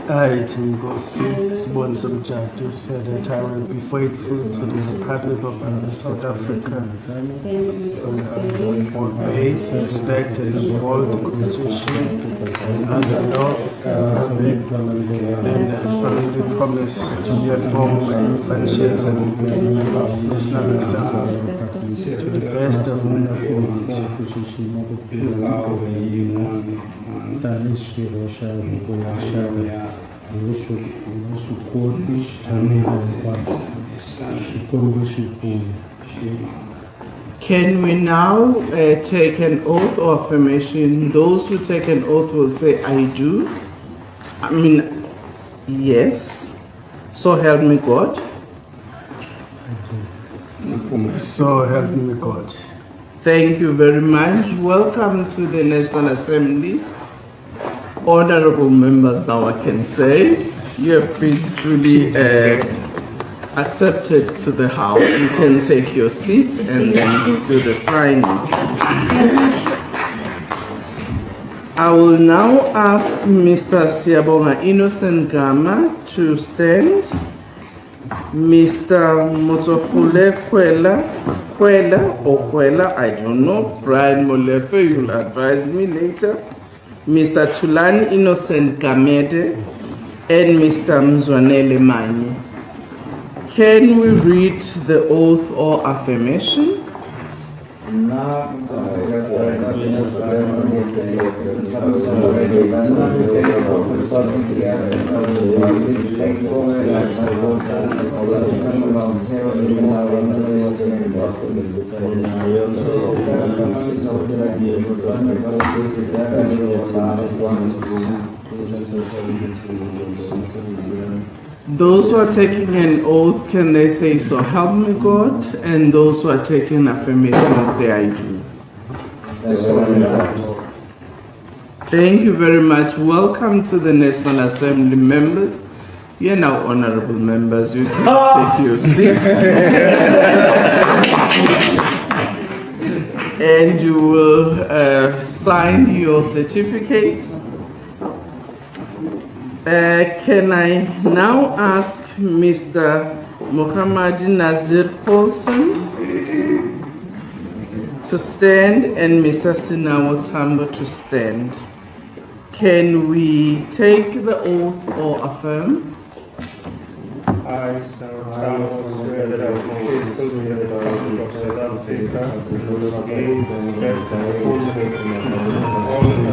I, Tingosi, Sibon Samjatu, said that I will be faithful to the Republic of South Africa, obey, respect, and uphold the Constitution and the law, and solemnly promise to reform and functions and National Assembly to the best of my ability. Can we now take an oath or affirmation? Those who take an oath will say, I do. I mean, yes. So help me God. So help me God. Thank you very much. Welcome to the National Assembly. Honorable members, now I can say, you have been duly accepted to the House. You can take your seats and then do the signing. I will now ask Mr. Siyabonga Innocent Gama to stand. Mr. Motofule Kwela, I don't know. Brian Molefe, you'll advise me later. Mr. Tulani Innocent Gamede and Mr. Mzwanele Mani. Can we read the oath or affirmation? Those who are taking an oath, can they say, so help me God? And those who are taking affirmations, say, I do. Thank you very much. Welcome to the National Assembly members. You're now honorable members. You can take your seats. And you will sign your certificates. Can I now ask Mr. Muhammad Nazir Paulson to stand and Mr. Sinawo Tambo to stand? Can we take the oath or affirm? I, Sinawo swear that I will be faithful to the Republic of South Africa, and respect and uphold all the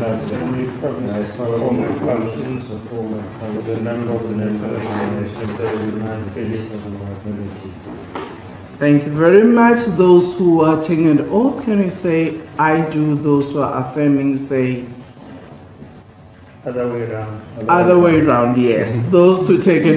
Assembly, all my functions, with the number of the National. Thank you very much. Those who are taking an oath, can you say, I do? Those who are affirming, say, Other way around. Other way around, yes. Those who take an